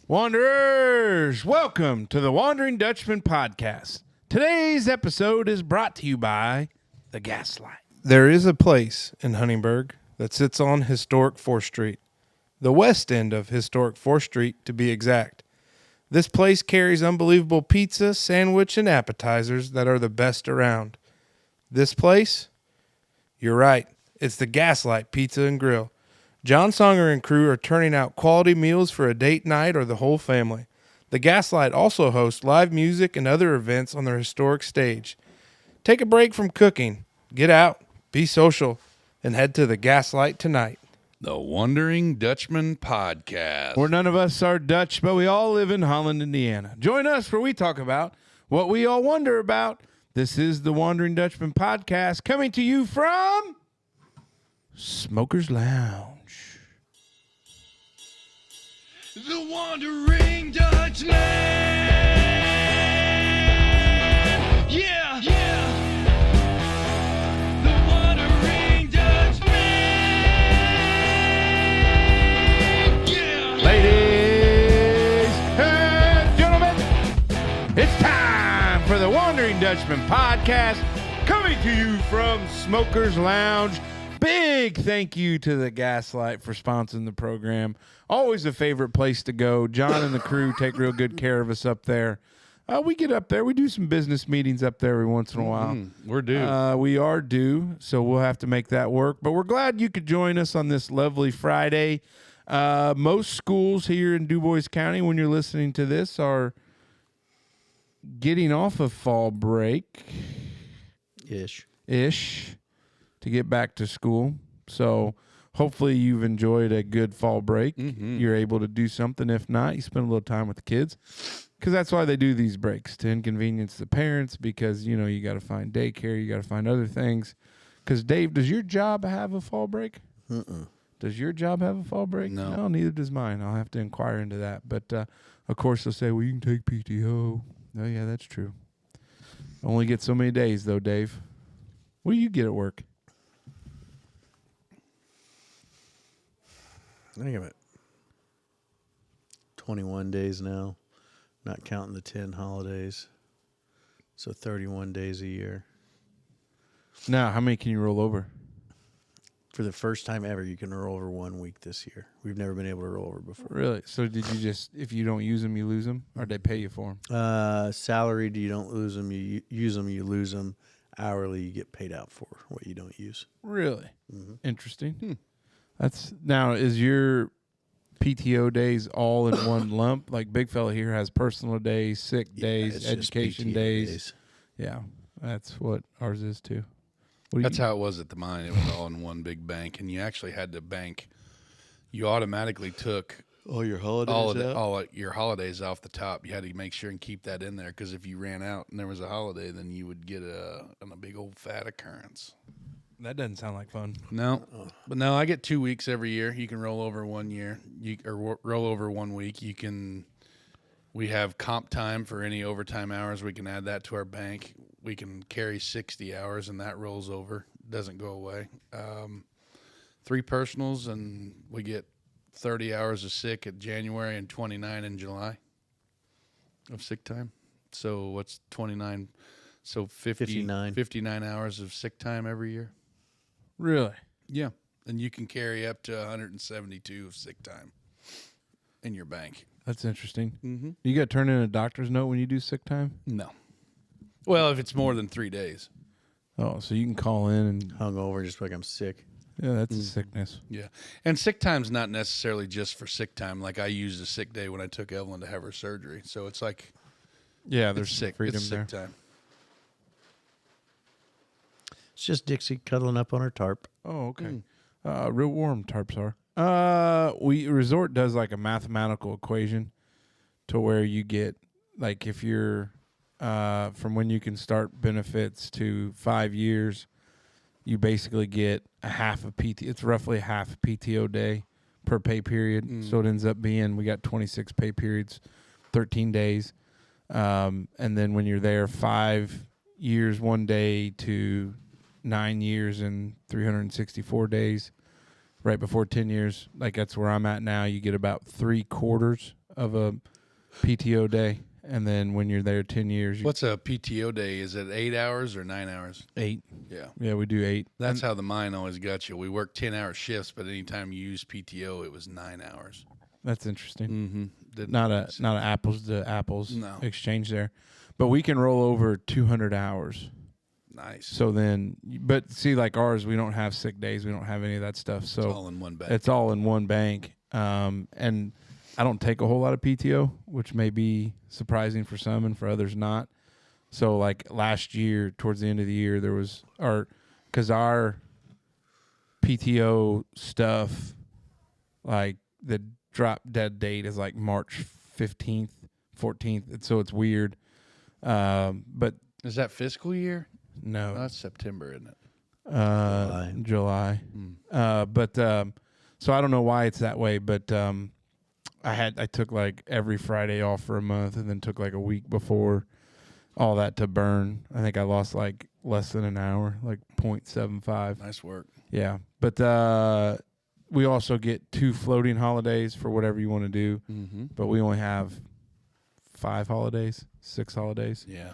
Wanderers, welcome to the Wondering Dutchmen podcast. Today's episode is brought to you by the Gaslight. There is a place in Huntingburg that sits on historic 4th Street, the west end of historic 4th Street to be exact. This place carries unbelievable pizza, sandwich, and appetizers that are the best around. This place? You're right. It's the Gaslight Pizza and Grill. John Songer and crew are turning out quality meals for a date night or the whole family. The Gaslight also hosts live music and other events on their historic stage. Take a break from cooking, get out, be social, and head to the Gaslight tonight. The Wondering Dutchmen podcast. Where none of us are Dutch, but we all live in Holland, Indiana. Join us where we talk about what we all wonder about. This is the Wandering Dutchman podcast coming to you from Smoker's Lounge. The Wandering Dutchman. Yeah, yeah. The Wandering Dutchman. Yeah. Ladies and gentlemen, it's time for the Wandering Dutchman podcast coming to you from Smoker's Lounge. Big thank you to the Gaslight for sponsoring the program. Always a favorite place to go. John and the crew take real good care of us up there. We get up there. We do some business meetings up there every once in a while. We're due. We are due, so we'll have to make that work. But we're glad you could join us on this lovely Friday. Most schools here in Dubois County, when you're listening to this, are getting off of fall break. Ish. To get back to school. So hopefully you've enjoyed a good fall break. Mm-hmm. You're able to do something. If not, you spend a little time with the kids. Because that's why they do these breaks, to inconvenience the parents, because, you know, you got to find daycare, you got to find other things. Because, Dave, does your job have a fall break? Does your job have a fall break? No, neither does mine. I'll have to inquire into that. But, of course, they'll say, well, you can take PTO. Oh, yeah, that's true. Only get so many days, though, Dave. What do you get at work? I think I'm at 21 days now, not counting the 10 holidays. So 31 days a year. Now, how many can you roll over? For the first time ever, you can roll over 1 week this year. We've never been able to roll over before. Really? So did you just, if you don't use them, you lose them? Or they pay you for them? Salaried, you don't lose them. You use them, you lose them. Hourly, you get paid out for what you don't use. Really? Mm-hmm. Interesting. Now, is your PTO days all in one lump? Like Big Fella here has personal days, sick days, education days. Yeah, that's what ours is too. That's how it was at the mine. It was all in one big bank, and you actually had to bank. You automatically took all your holidays all your holidays off the top. You had to make sure and keep that in there, because if you ran out and there was a holiday, then you would get a big old fat occurrence. That doesn't sound like fun. No, but no, I get 2 weeks every year. You can roll over 1 year, roll over 1 week. We have comp time for any overtime hours. We can add that to our bank. We can carry 60 hours, and that rolls over. Doesn't go away. 3 personals, and we get 30 hours of sick at January and 29 in July of sick time. So what's 29? So 59 hours of sick time every year. Really? Yeah. And you can carry up to 172 of sick time in your bank. That's interesting. Mm-hmm. You got to turn in a doctor's note when you do sick time? No. Well, if it's more than 3 days. Oh, so you can call in and... Hungover, just like I'm sick. Yeah, that's a sickness. Yeah. And sick time's not necessarily just for sick time. Like I used a sick day when I took Evelyn to have her surgery. So it's like... Yeah, there's sick. freedom it's there. Sick time. It's just Dixie cuddling up on her tarp. Oh, okay. Real warm tarps are. Resort does like a mathematical equation to where you get, like, if you're from when you can start benefits to 5 years, you basically get a half of PT. It's roughly a half PTO day per pay period. So it ends up being, we got 26 pay periods, 13 days. And then when you're there 5 years, 1 day to 9 years and 364 days, right before 10 years, like that's where I'm at now. You get about 3/4 of a PTO day, and then when you're there 10 years, What's a PTO day? Is it 8 hours or 9 hours? 8. Yeah. Yeah, we do 8. That's how the mine always got you. We worked 10-hour shifts, but anytime you use PTO, it was 9 hours. That's interesting. Mm-hmm. Not a apples to apples No. exchange there, but we can roll over 200 hours. Nice. So then, but see, like ours, we don't have sick days. We don't have any of that stuff. So it's all in one bank. It's all in one bank. And I don't take a whole lot of PTO, which may be surprising for some and for others not. So like last year, towards the end of the year, there was because our PTO stuff, like the drop dead date is like March 15th, 14th. And so it's weird. But is that fiscal year? no, Oh, that's September, isn't it? July. So I don't know why it's that way, but I took like every Friday off for a month and then took like a week before all that to burn. I think I lost like less than an hour, like 0.75. Nice work. Yeah. But we also get 2 floating holidays for whatever you want to do, but we only have 5 holidays, 6 holidays. Yeah.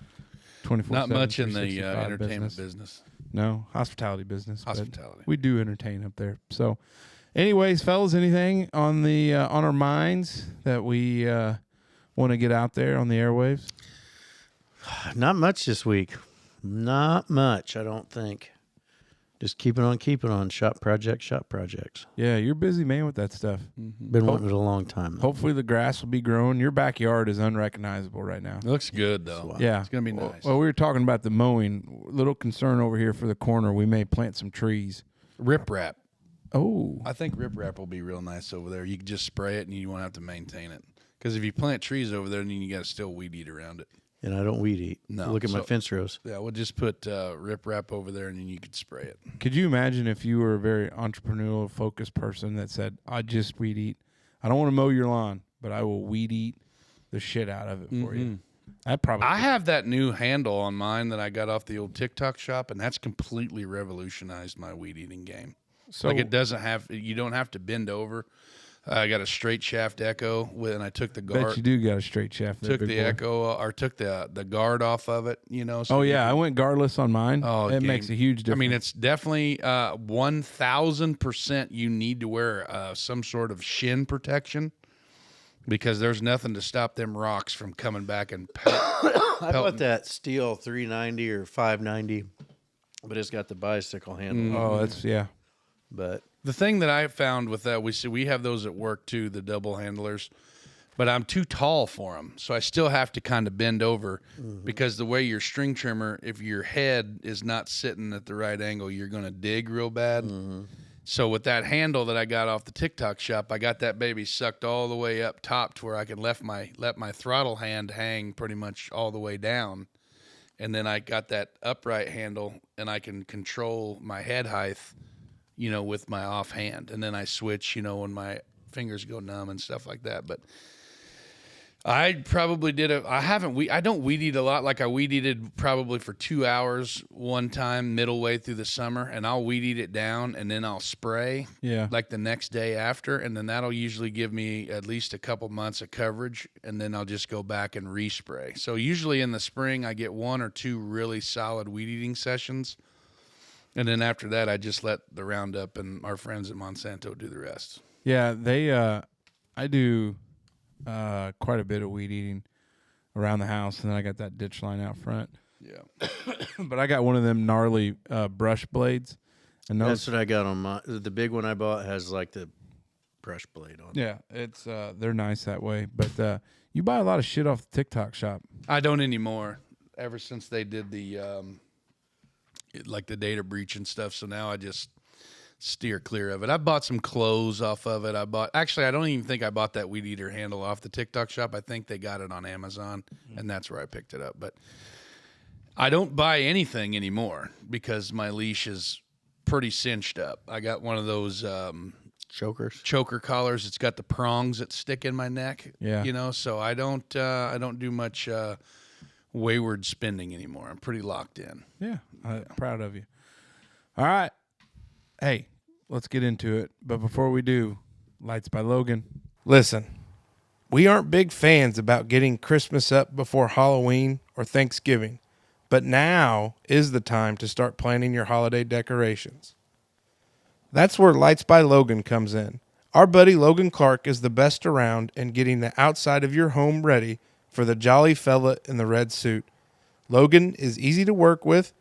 24/7, Not much in the 365 entertainment business. No, hospitality business. but Hospitality. we do entertain up there. So, anyways, fellas, anything on the on our minds that we want to get out there on the airwaves? Not much this week. Not much, I don't think. Just keeping on. Shop projects. Yeah, you're a busy man with that stuff. Been wanting it a long time. Though. Hopefully, the grass will be growing. Your backyard is unrecognizable right now. It looks good, though. Yeah, It's going to be nice. Well, we were talking about the mowing. Little concern over here for the corner. We may plant some trees. Riprap. Oh, I think riprap will be real nice over there. You can just spray it and you won't have to maintain it. Because if you plant trees over there, then you got to still weed eat around it. And I don't weed eat. No, Look at my so- fence rows. Yeah, we'll just put riprap over there and then you could spray it. could you imagine if you were a very entrepreneurial, focused person that said, "I just weed eat. I don't want to mow your lawn, but I will weed eat the shit out of it for you." That probably. I have that new handle on mine that I got off the old TikTok shop, and that's completely revolutionized my weed eating game. So Like you don't have to bend over. I got a straight shaft echo and I took the bet guard. you do got a straight shaft. there, Took big the boy. echo or took the guard off of it, so Oh you yeah, I went guardless on mine. Oh, it game- makes a huge difference. I mean, it's definitely 1,000% you need to wear some sort of shin protection because there's nothing to stop them rocks from coming back and I bought that steel 390 or 590, but it's got the bicycle handle. oh, that's yeah. But The thing that I found with that, we have those at work too, the double handlers, but I'm too tall for them. So I still have to kind of bend over because the way your string trimmer, if your head is not sitting at the right angle, you're going to dig real bad. So with that handle that I got off the TikTok shop, I got that baby sucked all the way up top to where I can let my throttle hand hang pretty much all the way down. And then I got that upright handle and I can control my head height, with my offhand. And then I switch, when my fingers go numb and stuff like that. But I probably I don't weed eat a lot. Like I weed eated probably for 2 hours one time middle way through the summer, and I'll weed eat it down and then I'll spray like the next day after. And then that'll usually give me at least a couple months of coverage. And then I'll just go back and respray. So usually in the spring, I get 1 or 2 really solid weed eating sessions. And then after that, I just let the Roundup and our friends at Monsanto do the rest. Yeah, I do quite a bit of weed eating around the house, and then I got that ditch line out front. Yeah. But I got one of them gnarly brush blades, and that's those, what I got on my. The big one I bought has like the brush blade on it. yeah, it's they're nice that way. But you buy a lot of shit off the TikTok shop. I don't anymore. Ever since they did the like the data breach and stuff, so now I just steer clear of it. I bought some clothes off of it. I don't even think I bought that weed eater handle off the TikTok shop. I think they got it on Amazon, and that's where I picked it up. But I don't buy anything anymore because my leash is pretty cinched up. I got one of those Chokers. choker collars. It's got the prongs that stick in my neck. Yeah. So I don't do much wayward spending anymore. I'm pretty locked in. Yeah, I'm proud of you. All right, hey, let's get into it. But before we do, Lights by Logan. Listen, We aren't big fans about getting Christmas up before Halloween or Thanksgiving, but now is the time to start planning your holiday decorations. That's where Lights by Logan comes in. Our buddy Logan Clark is the best around in getting the outside of your home ready for the jolly fella in the red suit. Logan is easy to work with,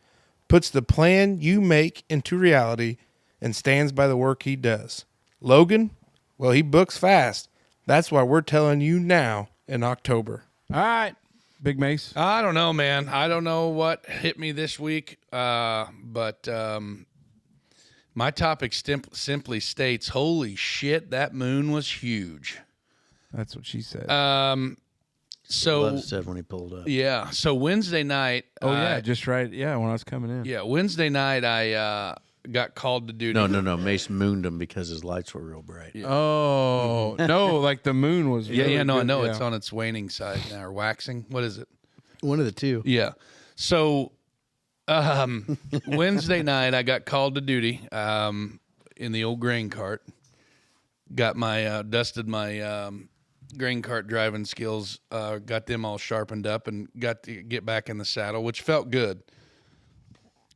puts the plan you make into reality, and stands by the work he does. Logan, well, he books fast. That's why we're telling you now in October. All right. Big Mace. I don't know, man. I don't know what hit me this week, but my topic simply states, holy shit, that moon was huge. That's what she said. So Love said when he pulled up. yeah, so Wednesday night. just right. Yeah, when I was coming in. Yeah, Wednesday night I got called to duty. No. Mace mooned him because his lights were real bright. Yeah. Oh, no, like the moon was really I know. good. It's on its waning side now, or waxing. What is it? One of the two. Yeah. So Wednesday night I got called to duty in the old grain cart. Got my dusted my grain cart driving skills, got them all sharpened up, and got to get back in the saddle, which felt good.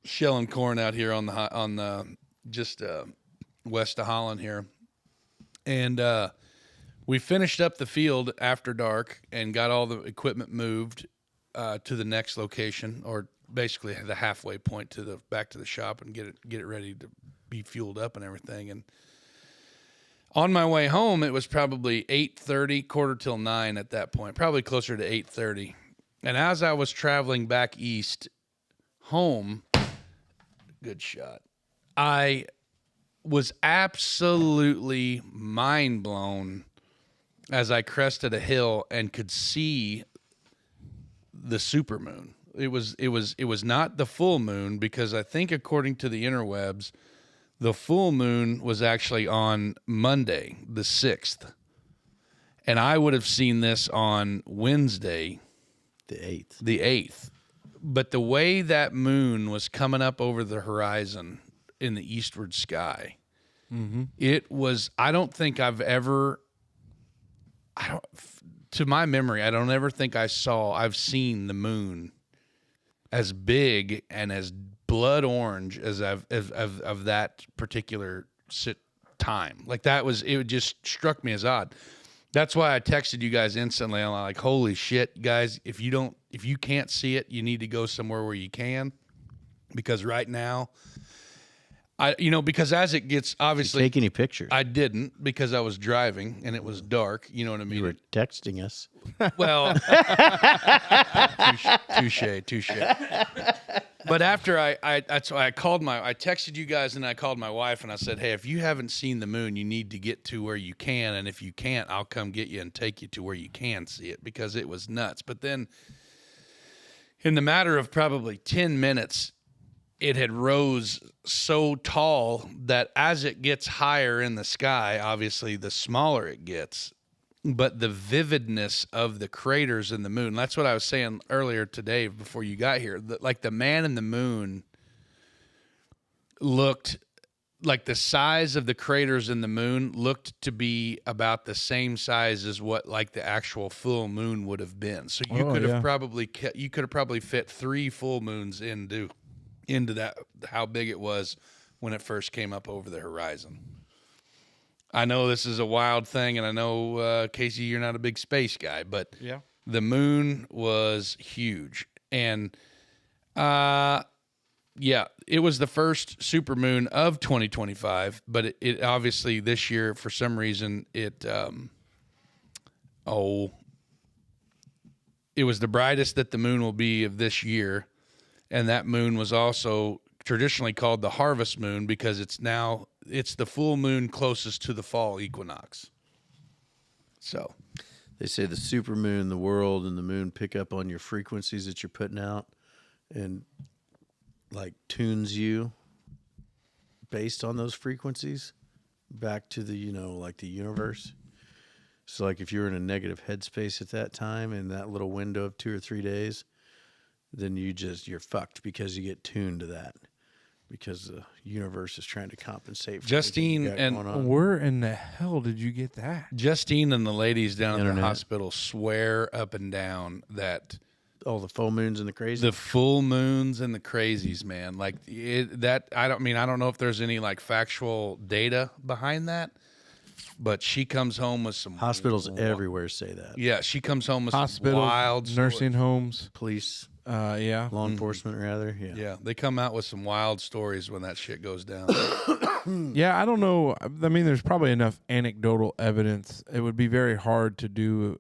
Shelling corn out here on the just west of Holland here, and we finished up the field after dark and got all the equipment moved to the next location, or basically the halfway point to the back to the shop, and get it ready to be fueled up and everything. And on my way home, it was probably 8:30, quarter till 9 at that point, probably closer to 8:30. And as I was traveling back east home, good shot, I was absolutely mind blown as I crested a hill and could see the supermoon. It was not the full moon, because I think according to the interwebs, the full moon was actually on Monday, the 6th. And I would have seen this on Wednesday, The 8th. the 8th. But the way that moon was coming up over the horizon in the eastward sky, it was, to my memory, I don't ever think I've seen the moon as big and as blood orange as of that particular time. Like it just struck me as odd. That's why I texted you guys instantly. I'm like, holy shit, guys, if you can't see it, you need to go somewhere where you can. Because right now, because as it gets, obviously. Did you take any pictures? I didn't, because I was driving and it was dark. You know what I mean? You were texting us. Well, touche. But after I texted you guys and I called my wife and I said, hey, if you haven't seen the moon, you need to get to where you can. And if you can't, I'll come get you and take you to where you can see it, because it was nuts. But then in the matter of probably 10 minutes, it had rose so tall that as it gets higher in the sky, obviously the smaller it gets. But the vividness of the craters in the moon, that's what I was saying earlier today before you got here. Like the man in the moon looked like the size of the craters in the moon looked to be about the same size as what like the actual full moon would have been. So you could have probably fit 3 full moons into that, how big it was when it first came up over the horizon. I know this is a wild thing, and I know, Casey, you're not a big space guy, but Yeah. the moon was huge. And, it was the first supermoon of 2025, but it obviously this year, for some reason, it was the brightest that the moon will be of this year. And that moon was also traditionally called the harvest moon, because it's the full moon closest to the fall equinox. So They say the supermoon, the world, and the moon pick up on your frequencies that you're putting out and like tunes you based on those frequencies back to the, like the universe. So like if you're in a negative headspace at that time in that little window of 2 or 3 days, then you're fucked, because you get tuned to that. because the universe is trying to compensate for Justine everything you got and- going on. Where in the hell did you get that? Justine and the ladies down at the Internet. hospital swear up and down that all the full moons and the crazy. the full moons and the crazies, man. Like I don't know if there's any like factual data behind that, but she comes home with some Hospitals everywhere say that. Yeah, she comes home with some Hospitals, wild nursing homes. Police, Yeah. law enforcement, rather. Yeah. Yeah, they come out with some wild stories when that shit goes down. Yeah, I don't know. I mean, there's probably enough anecdotal evidence. It would be very hard to do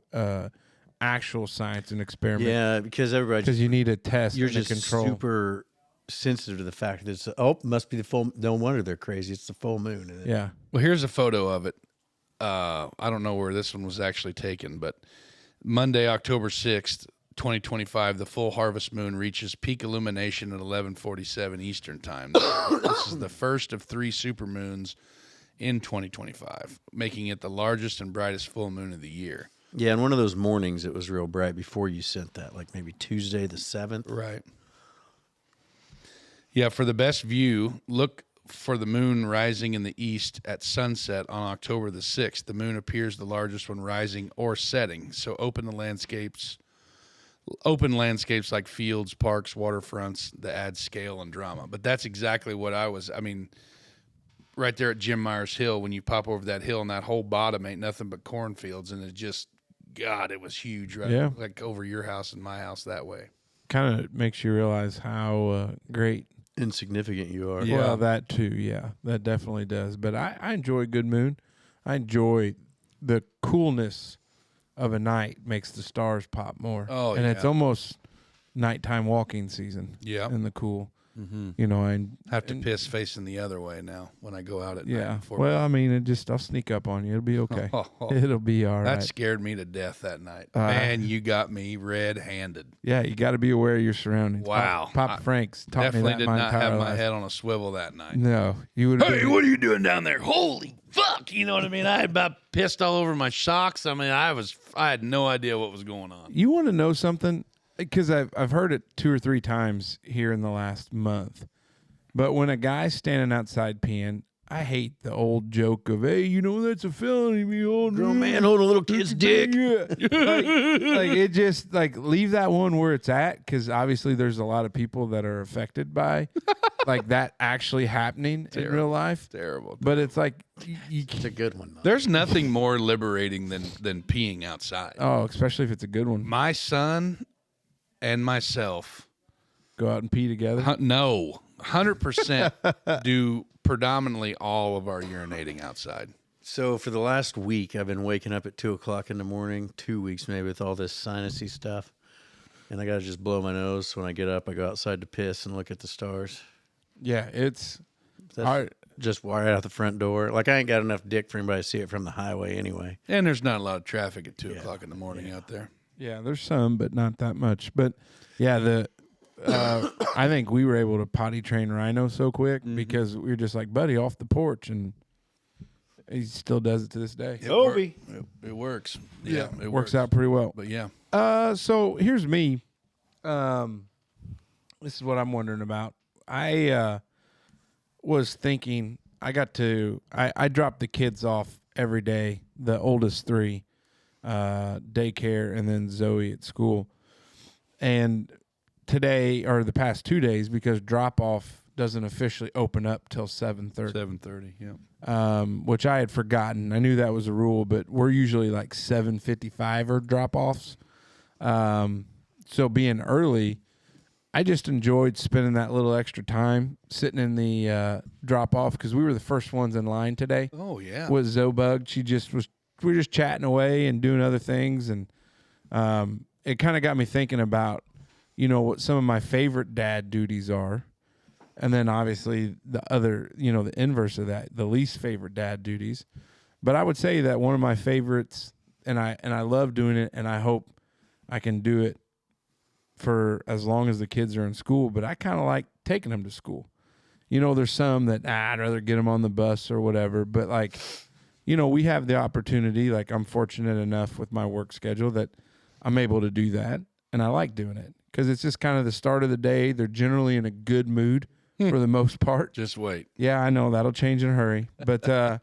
actual science and experiment. Yeah, because everybody Because you need a test you're and a just control. super sensitive to the fact that it's must be the full. No wonder they're crazy. It's the full moon. And Yeah. Well, here's a photo of it. I don't know where this one was actually taken, but Monday, October 6th, 2025, the full harvest moon reaches peak illumination at 11:47 Eastern time. This is the first of 3 supermoons in 2025, making it the largest and brightest full moon of the year. Yeah, and one of those mornings it was real bright before you sent that, like maybe Tuesday the 7th. Right. Yeah, for the best view, look for the moon rising in the east at sunset on October the 6th. The moon appears the largest when rising or setting. So open landscapes like fields, parks, waterfronts that add scale and drama. But that's exactly what I mean, right there at Jim Myers Hill, when you pop over that hill and that whole bottom ain't nothing but cornfields, and it just, God, it was huge, right? Yeah. Like over your house and my house that way. Kind of makes you realize how great. Insignificant you are. Yeah. Well, that too. Yeah, that definitely does. But I enjoy good moon. I enjoy the coolness of a night makes the stars pop more. Oh, and it's yeah. almost nighttime walking season. Yeah. In the cool. Mm-hmm. You know, I Have to piss facing the other way now when I go out at night. Yeah. before Well, I mean, I'll sneak up on you. It'll be okay. It'll be all right. That scared me to death that night. Uh, Man, you got me red-handed. Yeah, you got to be aware of your surroundings. Wow. Pop Franks taught me Definitely that did my not entire have life. my head on a swivel that night. No, you would. Hey, what are you doing down there? Holy fuck! You know what I mean? I had about pissed all over my socks. I mean, I had no idea what was going on. You want to know something? Because I've heard it 2 or 3 times here in the last month. But when a guy's standing outside peeing, I hate the old joke of, hey, you know, that's a felony. Grown man holding a little kid's dick. Yeah. like it just, like, leave that one where it's at, because obviously there's a lot of people that are affected by, like, that actually happening in real life. Terrible. But it's like, It's a good one, though. There's nothing more liberating than peeing outside. oh, especially if it's a good one. My son and myself, Go out and pee together. no, 100% do predominantly all of our urinating outside. So for the last week, I've been waking up at 2 o'clock in the morning, 2 weeks maybe, with all this sinusy stuff. And I got to just blow my nose. So when I get up, I go outside to piss and look at the stars. Yeah, it's That's hard. just right out the front door. Like, I ain't got enough dick for anybody to see it from the highway anyway. And there's not a lot of traffic at 2 o'clock in the morning out there. Yeah, there's some, but not that much. But yeah, I think we were able to potty train Rhino so quick because we were just like, buddy, off the porch, and he still does it to this day. It works. Yeah, it Works out pretty well. But yeah. So here's me. This is what I'm wondering about. I was thinking I dropped the kids off every day, the oldest 3, daycare, and then Zoe at school. And today, or the past 2 days, because drop off doesn't officially open up till 7:30. 7:30, yeah. Which I had forgotten. I knew that was a rule, but we're usually like 7:55 or drop offs. So being early, I just enjoyed spending that little extra time sitting in the drop off, because we were the first ones in line today. Oh, yeah. With Zobug. We were just chatting away and doing other things, and it kind of got me thinking about, you know, what some of my favorite dad duties are, and then obviously the other, you know, the inverse of that, the least favorite dad duties. But I would say that one of my favorites, and I love doing it, and I hope I can do it for as long as the kids are in school, but I kind of like taking them to school. You know, there's some that I'd rather get them on the bus or whatever, but like, you know, we have the opportunity, like I'm fortunate enough with my work schedule that I'm able to do that, and I like doing it because it's just kind of the start of the day. They're generally in a good mood for the most part. Just wait. Yeah, I know that'll change in a hurry, but I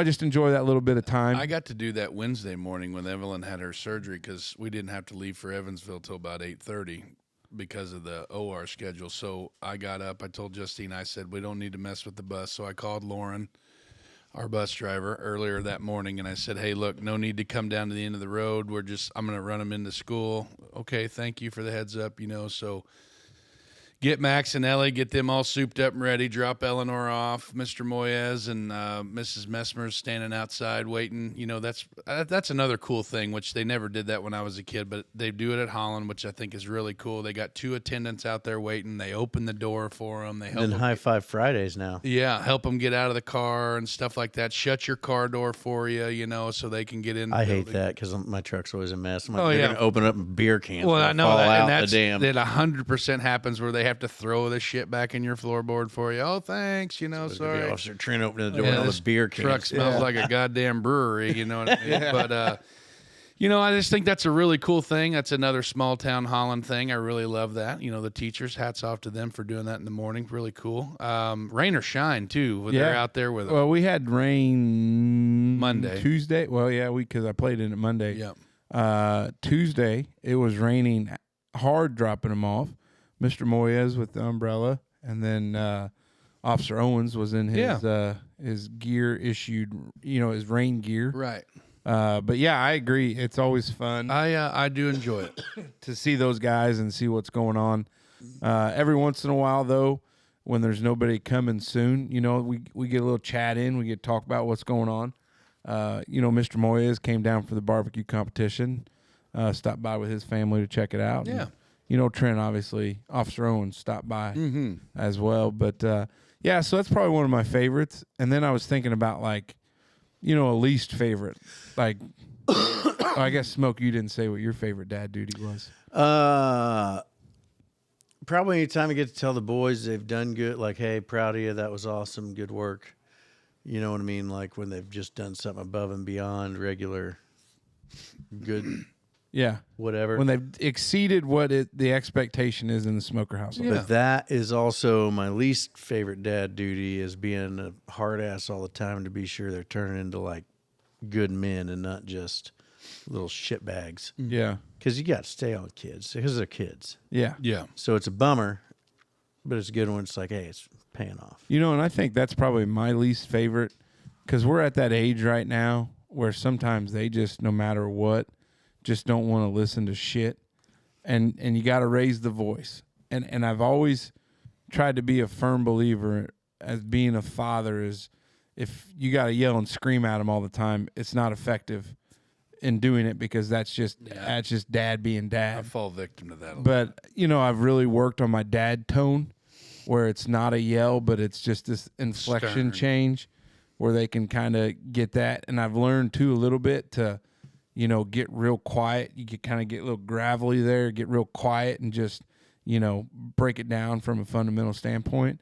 just enjoy that little bit of time. I got to do that Wednesday morning when Evelyn had her surgery because we didn't have to leave for Evansville till about 8:30 because of the OR schedule. So I got up. I told Justine, I said, we don't need to mess with the bus. So I called Lauren, our bus driver, earlier that morning, and I said, hey, look, no need to come down to the end of the road. I'm going to run them into school. Okay, thank you for the heads up, so get Max and Ellie, get them all souped up and ready, drop Eleanor off, Mr. Moyes and Mrs. Messmer's standing outside waiting. That's another cool thing, which they never did that when I was a kid, but they do it at Holland, which I think is really cool. They got 2 attendants out there waiting. They open the door for them. They help them. High Five Fridays now. Yeah, help them get out of the car and stuff like that. Shut your car door for you, so they can get in. I hate that because my truck's always a mess. I'm like, Oh, they're yeah. going to open up beer cans. Well, I know fall that, out and the that dam. 100% happens where they have to throw the shit back in your floorboard for you. Oh, thanks, sorry. Officer Trent opening the door and all this the beer cans. truck smells like a goddamn brewery, you know what I mean? But, I just think that's a really cool thing. That's another small town Holland thing. I really love that. The teachers, hats off to them for doing that in the morning. Really cool. Rain or shine, too. When They're out there with them. Well, we had rain Monday. Tuesday. Well, yeah, because I played in it Monday. Yep. Tuesday, it was raining hard, dropping them off. Mr. Moyes with the umbrella, and then Officer Owens was in his gear issued, his rain gear. Right. But yeah, I agree. It's always fun I do enjoy it. to see those guys and see what's going on. Every once in a while, though, when there's nobody coming soon, we get a little chat in. We get to talk about what's going on. Mr. Moyes came down for the barbecue competition, stopped by with his family to check it out. Yeah. And, Trent, obviously, Officer Owens stopped by as well. But, so that's probably one of my favorites. And then I was thinking about, a least favorite. I guess, Smoke, you didn't say what your favorite dad duty was. Probably anytime I get to tell the boys they've done good, like, hey, proud of you, that was awesome, good work. You know what I mean? Like when they've just done something above and beyond regular good. Yeah. Whatever. When they've exceeded what the expectation is in the smoker household. But that is also my least favorite dad duty, is being a hard ass all the time to be sure they're turning into like good men and not just little shit bags. Yeah. Because you got to stay on kids because they're kids. Yeah. Yeah. So it's a bummer, but it's good when it's like, hey, it's paying off. And I think that's probably my least favorite, because we're at that age right now where sometimes they just, no matter what, just don't want to listen to shit, and you got to raise the voice. And I've always tried to be a firm believer as being a father is, if you got to yell and scream at them all the time, it's not effective in doing it, because that's just dad being I dad. fall victim to that. But I've really worked on my dad tone, where it's not a yell, but it's just this inflection Stern. change where they can kind of get that. And I've learned too a little bit to get real quiet. You can kind of get a little gravelly there, get real quiet, and just, break it down from a fundamental standpoint.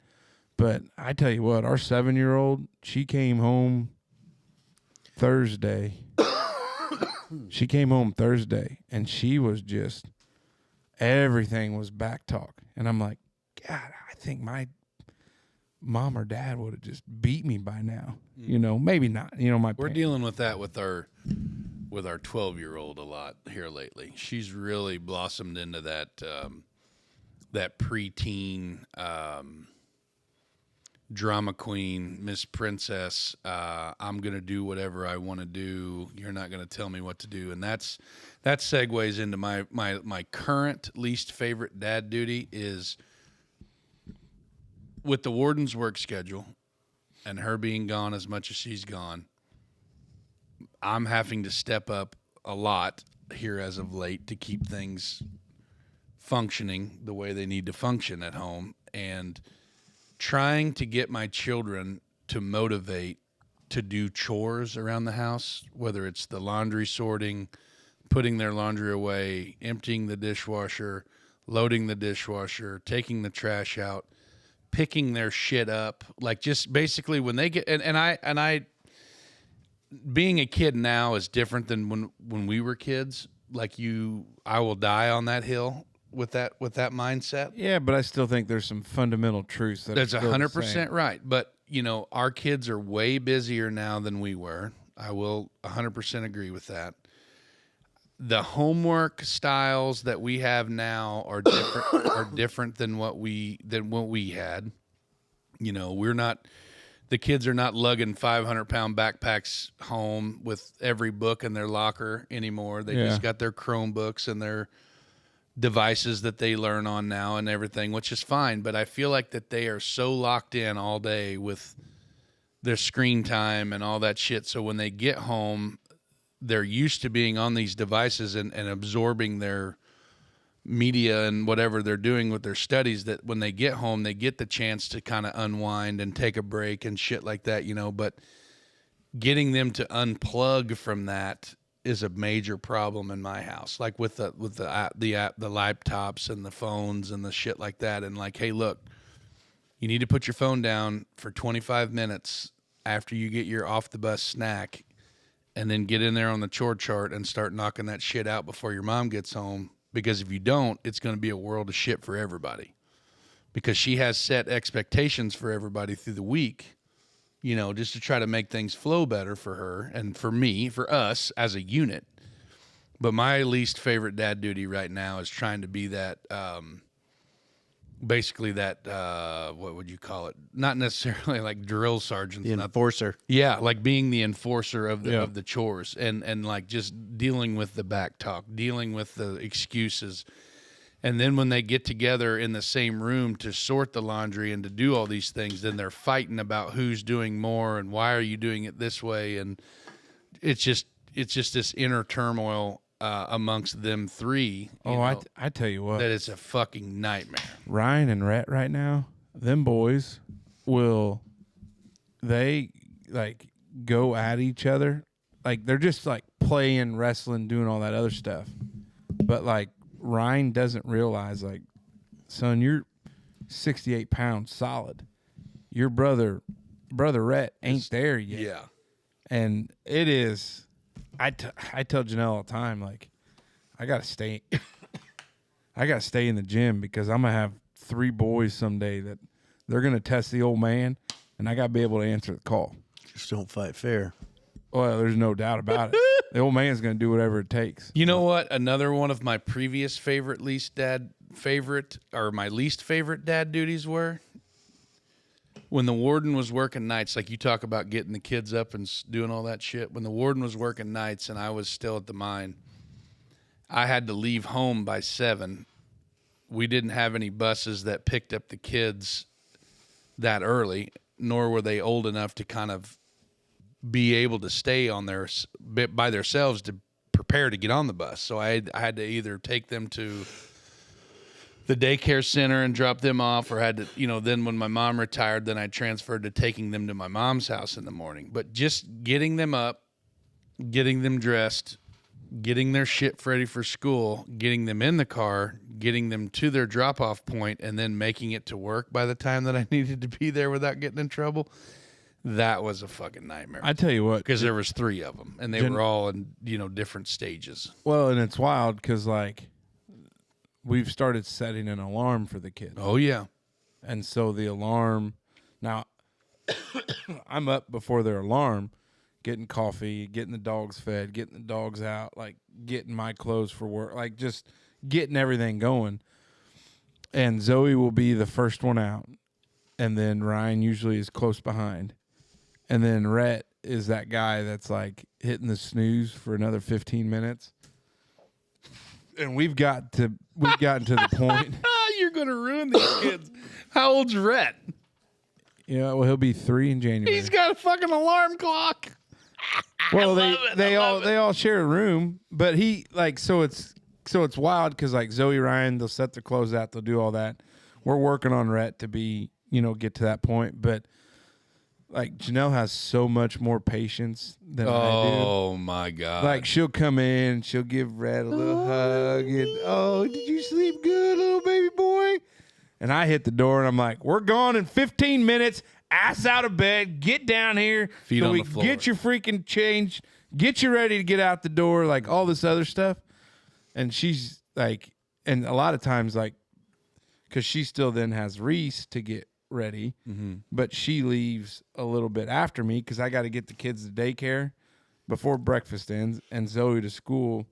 But I tell you what, our 7-year-old, she came home Thursday. She came home Thursday, and she was just, everything was back talk. And I'm like, God, I think my mom or dad would have just beat me by now. Maybe not. We're dealing with that with our 12-year-old a lot here lately. She's really blossomed into that that preteen drama queen, Miss Princess. I'm gonna do whatever I want to do. You're not gonna tell me what to do, and that segues into my current least favorite dad duty is with the warden's work schedule and her being gone as much as she's gone. I'm having to step up a lot here as of late to keep things functioning the way they need to function at home, and trying to get my children to motivate to do chores around the house, whether it's the laundry sorting, putting their laundry away, emptying the dishwasher, loading the dishwasher, taking the trash out, picking their shit up, like just basically when they get, and I being a kid now is different than when we were kids. Like I will die on that hill with that mindset. Yeah, but I still think there's some fundamental truths that That's are still the 100% same. right. But our kids are way busier now than we were. I will 100% agree with that. The homework styles that we have now are different than what we had. We're not, the kids are not lugging 500-pound backpacks home with every book in their locker anymore. They just got their Chromebooks and their devices that they learn on now and everything, which is fine. But I feel like that they are so locked in all day with their screen time and all that shit. So when they get home, they're used to being on these devices and absorbing their media and whatever they're doing with their studies, that when they get home, they get the chance to kind of unwind and take a break and shit like that, but getting them to unplug from that is a major problem in my house. Like with the laptops and the phones and the shit like that. And like, hey, look, you need to put your phone down for 25 minutes after you get your off the bus snack, and then get in there on the chore chart and start knocking that shit out before your mom gets home. Because if you don't, it's going to be a world of shit for everybody. Because she has set expectations for everybody through the week, just to try to make things flow better for her and for me, for us as a unit. But my least favorite dad duty right now is trying to be that, basically that, what would you call it? Not necessarily like drill sergeant. The enforcer. Yeah, like being the enforcer of the chores and like just dealing with the back talk, dealing with the excuses. And then when they get together in the same room to sort the laundry and to do all these things, then they're fighting about who's doing more and why are you doing it this way. And it's just this inner turmoil amongst them three. I tell you what, that it's a fucking nightmare. Ryan and Rhett right now, them boys they like go at each other. Like they're just like playing, wrestling, doing all that other stuff. But like Ryan doesn't realize, like, son, you're 68 pounds solid. Your brother Rhett ain't there yet. Yeah. And it is, I tell Janelle all the time, like, I gotta stay in the gym because I'm gonna have 3 boys someday that they're gonna test the old man, and I gotta be able to answer the call. Just don't fight fair. Well, there's no doubt about it. The old man's gonna do whatever it takes. You know what? Another one of my previous least favorite dad duties were when the warden was working nights. Like you talk about getting the kids up and doing all that shit. When the warden was working nights and I was still at the mine, I had to leave home by 7. We didn't have any buses that picked up the kids that early, nor were they old enough to kind of be able to stay on by themselves to prepare to get on the bus. So I had to either take them to the daycare center and drop them off, or had to, then when my mom retired, then I transferred to taking them to my mom's house in the morning. But just getting them up, getting them dressed, getting their shit ready for school, getting them in the car, getting them to their drop-off point, and then making it to work by the time that I needed to be there without getting in trouble. That was a fucking nightmare. I tell you what, because there was 3 of them, and they were all in different stages. Well, and it's wild because like we've started setting an alarm for the kids. Oh yeah, and so the alarm now, I'm up before their alarm, getting coffee, getting the dogs fed, getting the dogs out, like getting my clothes for work, like just getting everything going. And Zoe will be the first one out, and then Ryan usually is close behind. And then Rhett is that guy that's like hitting the snooze for another 15 minutes. And we've gotten to the point. You're going to ruin these kids. How old's Rhett? Well, he'll be 3 in January. He's got a fucking alarm clock. Well, they all share a room, but he like so it's wild because like Zoe, Ryan, they'll set their clothes out, they'll do all that. We're working on Rhett to be get to that point, but like Janelle has so much more patience than I do. Oh my God. Like she'll come in, she'll give Rhett a little hug and did you sleep good, little baby boy? And I hit the door and I'm like, we're gone in 15 minutes, ass out of bed, get down here. Feet on the floor. Get your freaking change, get you ready to get out the door, like all this other stuff. And she's like, and a lot of times, like, because she still then has Reese to get ready, but she leaves a little bit after me because I got to get the kids to daycare before breakfast ends and Zoe to school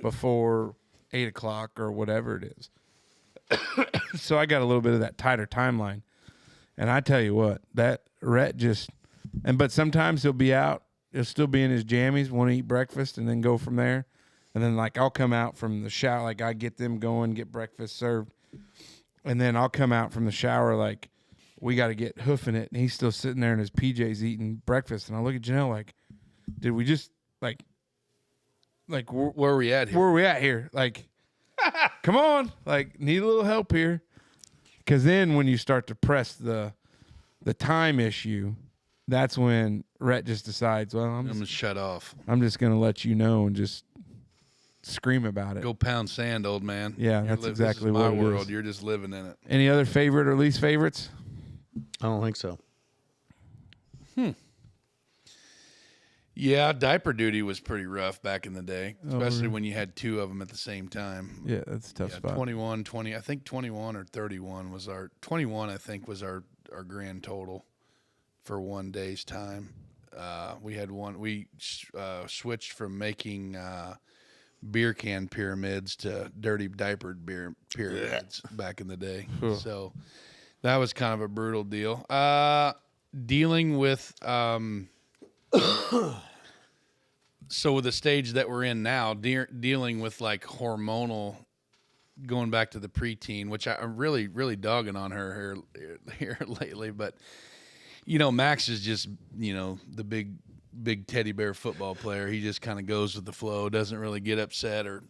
before 8 o'clock or whatever it is. So I got a little bit of that tighter timeline. And I tell you what, that Rhett but sometimes he'll be out, he'll still be in his jammies, want to eat breakfast and then go from there. And then like I'll come out from the shower, like I get them going, get breakfast served. And then I'll come out from the shower like we got to get hoofing it. And he's still sitting there in his PJs eating breakfast. And I look at Janelle like, did we just like where are we at here? Where are we at here? Like, come on, like need a little help here. Because then when you start to press the time issue, that's when Rhett just decides, well, I'm going to shut off. I'm just going to let you know and just scream about it. Go pound sand, old man. Yeah, that's exactly what it is. My world. You're just living in it. Any other favorite or least favorites? I don't think so. Yeah, diaper duty was pretty rough back in the day, especially when you had two of them at the same time. Yeah, that's a tough spot. 21, 20, I think 21 or 31 was 21 I think was our grand total for one day's time. We switched from making beer can pyramids to dirty diapered beer pyramids back in the day. So that was kind of a brutal deal. Dealing with so with the stage that we're in now, dealing with like hormonal, going back to the preteen, which I'm really, really dogging on her here lately. But, you know, Max is just, you know, the big teddy bear football player. He just kind of goes with the flow, doesn't really get upset or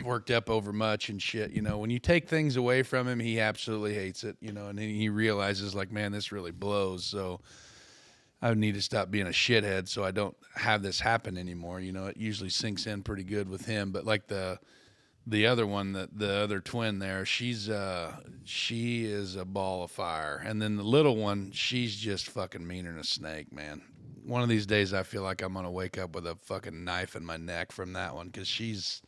worked up over much and shit. You know, when you take things away from him, he absolutely hates it, you know, and he realizes like, man, this really blows. So I need to stop being a shithead so I don't have this happen anymore. You know, it usually sinks in pretty good with him. But like the other one, the other twin there, she is a ball of fire. And then the little one, she's just fucking meaner than a snake, man. One of these days I feel like I'm going to wake up with a fucking knife in my neck from that one because she's...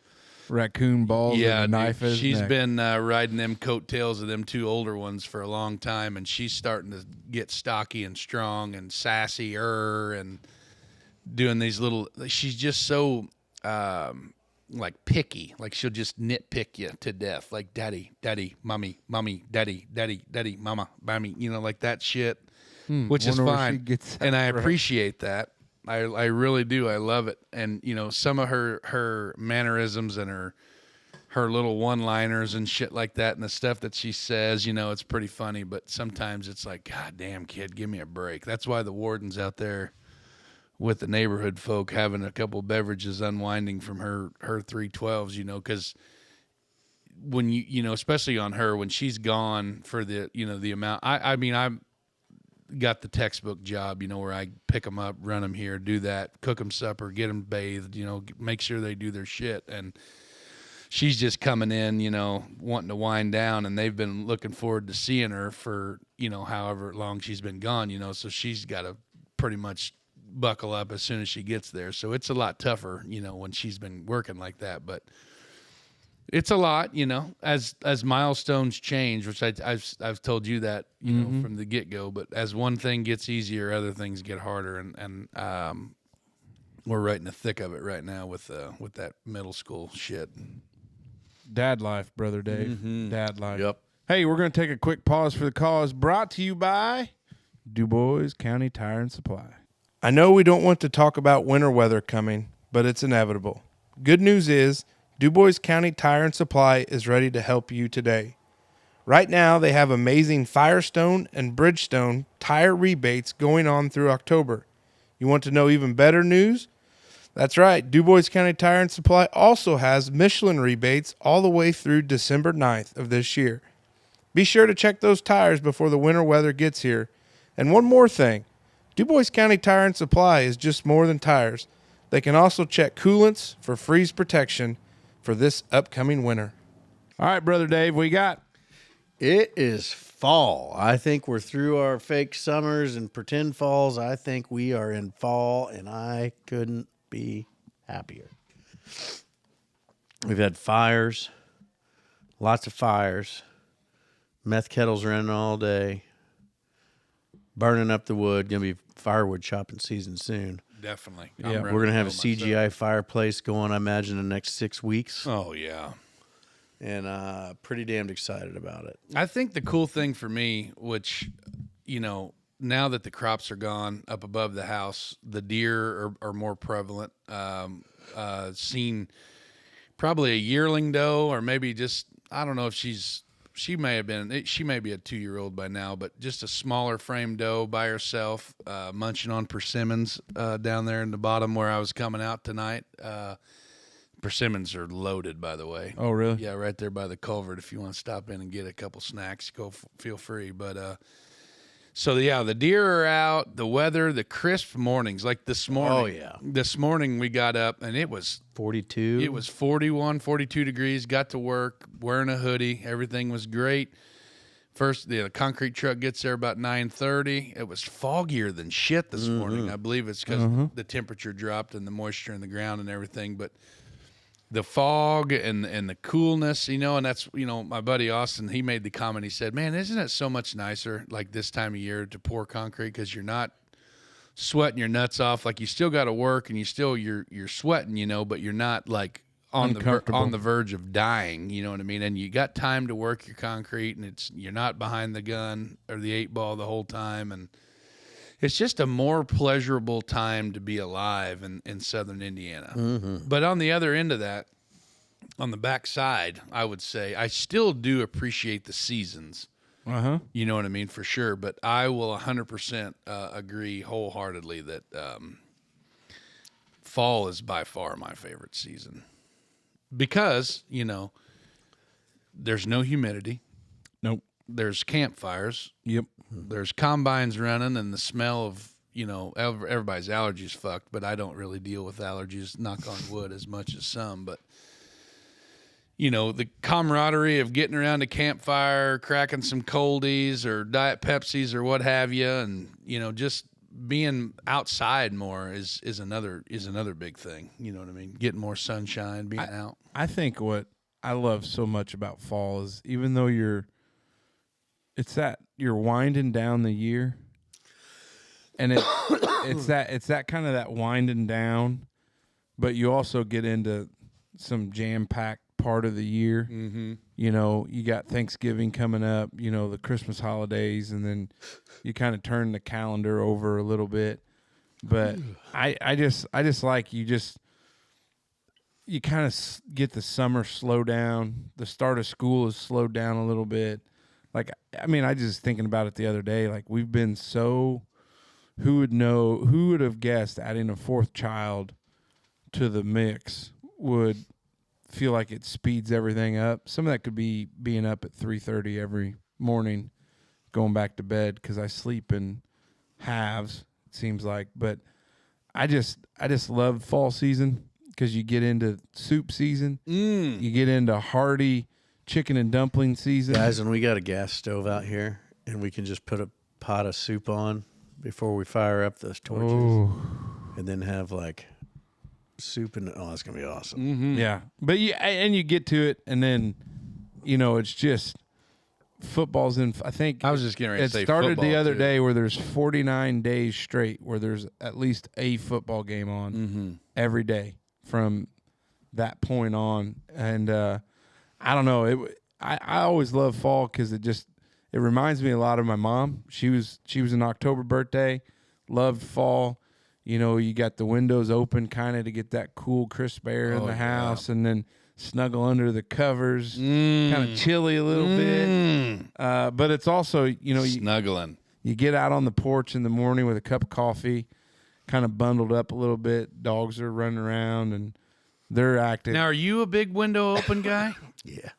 Raccoon balls and a knife in his she's neck. been riding them coattails of them two older ones for a long time, and she's starting to get stocky and strong and sassy-er and doing these little... She's just so, like, picky. Like, she'll just nitpick you to death. Like, daddy, daddy, mommy, mommy, daddy, daddy, daddy, mama, mommy. You know, like that shit, which is fine. And I appreciate that. I really do. I love it. And, you know, some of her mannerisms and her little one-liners and shit like that and the stuff that she says, you know, it's pretty funny. But sometimes it's like, God damn, kid, give me a break. That's why the warden's out there with the neighborhood folk having a couple beverages unwinding from her 312s, you know, because when you know, especially on her, when she's gone for the, you know, the amount, I mean, I'm got the textbook job, you know, where I pick them up, run them here, do that, cook them supper, get them bathed, you know, make sure they do their shit. And she's just coming in, you know, wanting to wind down, and they've been looking forward to seeing her for, you know, however long she's been gone, you know, so she's got to pretty much buckle up as soon as she gets there. So it's a lot tougher, you know, when she's been working like that, but it's a lot, you know, as milestones change, which I've told you that, you know, from the get-go. But as one thing gets easier, other things get harder, and we're right in the thick of it right now with that middle school shit. Dad life, brother Dave. Dad life. Yep. Hey, we're going to take a quick pause for the cause. Brought to you by Dubois County Tire and Supply. I know we don't want to talk about winter weather coming, but it's inevitable. Good news is Dubois County Tire and Supply is ready to help you today. Right now, they have amazing Firestone and Bridgestone tire rebates going on through October. You want to know even better news? That's right. Dubois County Tire and Supply also has Michelin rebates all the way through December 9th of this year. Be sure to check those tires before the winter weather gets here. And one more thing. Dubois County Tire and Supply is just more than tires. They can also check coolants for freeze protection for this upcoming winter. All right, Brother Dave, what you got? It is fall. I think we're through our fake summers and pretend falls. I think we are in fall, and I couldn't be happier. We've had fires. lots of fires, meth kettles running all day, burning up the wood. Gonna be firewood chopping season soon. Definitely. Yeah, We're gonna have a CGI fireplace going, I imagine, in the next 6 weeks, Oh yeah. and pretty damned excited about it. I think the cool thing for me, which, now that the crops are gone up above the house, the deer are more prevalent. Seen probably a yearling doe, or maybe just, I don't know if she may be a 2-year-old by now, but just a smaller frame doe by herself, munching on persimmons down there in the bottom where I was coming out tonight. Persimmons are loaded, by the way. Oh, really? Yeah, right there by the culvert. If you want to stop in and get a couple snacks, feel free. But so yeah, the deer are out. The weather, the crisp mornings, like this morning. Oh, yeah. This morning we got up and it was 42. It was 41, 42 degrees. Got to work wearing a hoodie. Everything was great. First, the concrete truck gets there about 9:30. It was foggier than shit this morning. I believe it's because the temperature dropped and the moisture in the ground and everything. But the fog and the coolness, and that's, my buddy Austin, he made the comment. He said, man, isn't it so much nicer like this time of year to pour concrete, because you're not sweating your nuts off. Like, you still got to work and you're sweating, but you're not like on the verge of dying, you know what I mean? And you got time to work your concrete, and you're not behind the gun or the 8-ball the whole time. And it's just a more pleasurable time to be alive in southern Indiana. But on the other end of that, on the back side, I would say I still do appreciate the seasons. You know what I mean? For sure. But I will 100% agree wholeheartedly that fall is by far my favorite season. Because, there's no humidity. Nope. There's campfires. Yep. There's combines running, and the smell of, everybody's allergies fucked, but I don't really deal with allergies, knock on wood, as much as some. But, the camaraderie of getting around a campfire, cracking some coldies or Diet Pepsis or what have you, and, just being outside more is another big thing. You know what I mean? Getting more sunshine, being out. I think what I love so much about fall is, even though you're winding down the year, and it's that kind of that winding down, but you also get into some jam-packed part of the year. You got Thanksgiving coming up, the Christmas holidays, and then you kind of turn the calendar over a little bit. But I just like you kind of get the summer slow down. The start of school is slowed down a little bit. Like, I mean, I just thinking about it the other day. Like, we've been who would have guessed adding a 4th child to the mix would feel like it speeds everything up. Some of that could be being up at 3:30 every morning, going back to bed, because I sleep in halves, it seems like. But I just love fall season, because you get into soup season. You get into hearty chicken and dumpling season. Guys, when we got a gas stove out here and we can just put a pot of soup on before we fire up those torches, and then have like soup, and it's gonna be awesome. Yeah, but you get to it, and then it's just football's in. I think I was just getting ready to say it started the other too. day where there's 49 days straight where there's at least a football game on every day from that point on, and I don't know. I always love fall because it reminds me a lot of my mom. She was an October birthday, loved fall. You got the windows open kind of to get that cool, crisp air in the house, and then snuggle under the covers, kind of chilly a little bit. But it's also, Snuggling. You get out on the porch in the morning with a cup of coffee, kind of bundled up a little bit. Dogs are running around and they're active. Now, are you a big window open guy? Yeah.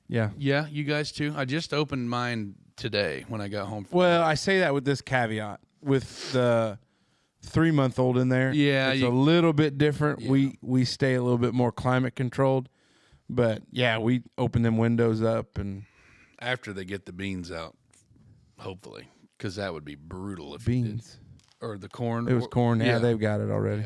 Yeah. Yeah, you guys too? I just opened mine today when I got home. Well, I say that with this caveat. With the 3-month-old in there, it's a little bit different. Yeah. We stay a little bit more climate controlled. But, yeah, we open them windows up. And after they get the beans out, hopefully, because that would be brutal if beans. you did. Or the corn. It was corn. Yeah, they've got it already.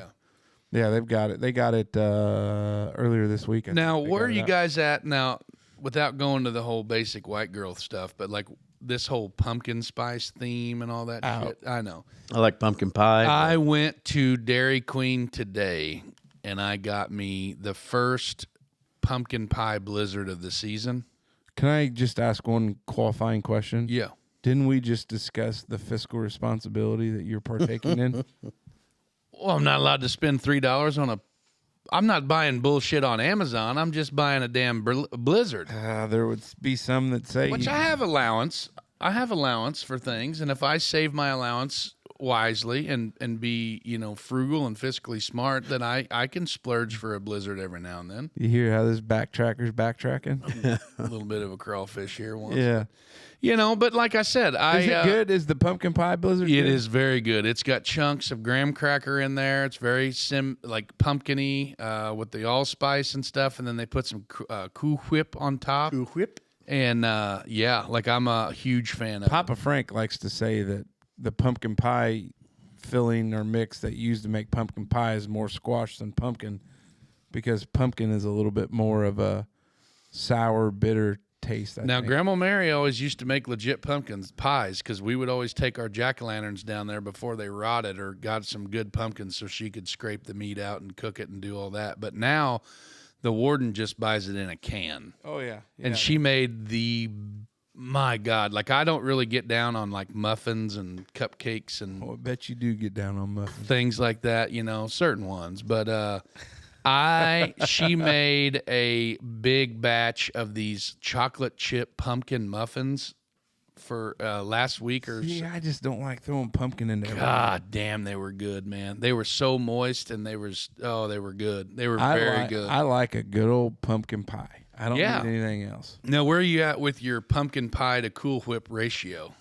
Yeah, they've got it. They got it earlier this week. Now, where are you guys at now? without going to the whole basic white girl stuff, but like this whole pumpkin spice theme and all that shit. I know. I like pumpkin pie. I went to Dairy Queen today, and I got me the first pumpkin pie blizzard of the season. Can I just ask one qualifying question? Yeah. Didn't we just discuss the fiscal responsibility that you're partaking in? Well, I'm not allowed to spend $3 on a. I'm not buying bullshit on Amazon. I'm just buying a damn blizzard. There would be some that say, Which I have allowance. I have allowance for things, and if I save my allowance wisely and be frugal and fiscally smart, then I can splurge for a blizzard every now and then. You hear how this backtracker's backtracking? A little bit of a crawfish here once. Yeah. But like I said, Is it good? Is the pumpkin pie blizzard It good? is very good. It's got chunks of graham cracker in there. It's very like pumpkin-y with the allspice and stuff, and then they put some Cool Whip on top. Cool Whip. And like I'm a huge fan of Papa Frank likes to say that the pumpkin pie filling or mix that you use to make pumpkin pie is more squash than pumpkin, because pumpkin is a little bit more of a sour, bitter taste. I Now, think. Grandma Mary always used to make legit pumpkin pies because we would always take our jack-o'-lanterns down there before they rotted or got some good pumpkins so she could scrape the meat out and cook it and do all that. But now the warden just buys it in a can. Oh, yeah. And she made my God, like I don't really get down on like muffins and cupcakes and I bet you do get down on muffins. things like that, certain ones. But she made a big batch of these chocolate chip pumpkin muffins for last week or See, I just don't like throwing pumpkin in there. God damn, they were good, man. They were so moist and they were good. They were very good. I like a good old pumpkin pie. I don't need anything else. Now, where are you at with your pumpkin pie to Cool Whip ratio?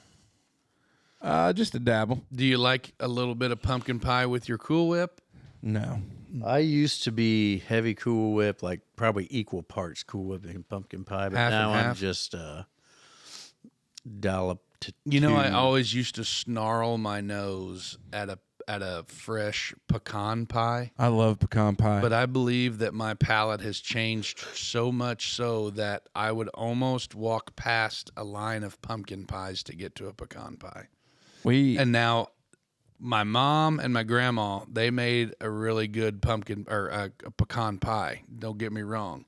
Just a dabble. Do you like a little bit of pumpkin pie with your Cool Whip? No. I used to be heavy Cool Whip, like probably equal parts Cool Whip and pumpkin pie, but Half and now I'm half? just dolloped. I always used to snarl my nose at a fresh pecan pie. I love pecan pie. But I believe that my palate has changed so much so that I would almost walk past a line of pumpkin pies to get to a pecan pie. And now my mom and my grandma, they made a really good pumpkin or a pecan pie. Don't get me wrong.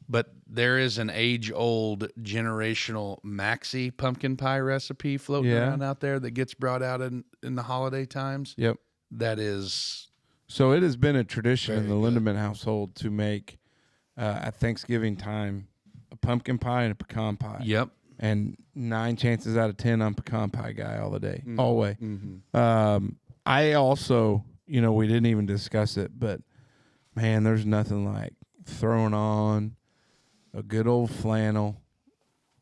But there is an age-old generational maxi pumpkin pie recipe floating around out there that gets brought out in the holiday times. Yep. That is... So it has been a tradition in the Very good. Lindemann household to make, at Thanksgiving time, a pumpkin pie and a pecan pie. Yep. And 9 chances out of 10, I'm pecan pie guy all the day, all way. Mm-hmm. I also, we didn't even discuss it, but man, there's nothing like throwing on a good old flannel,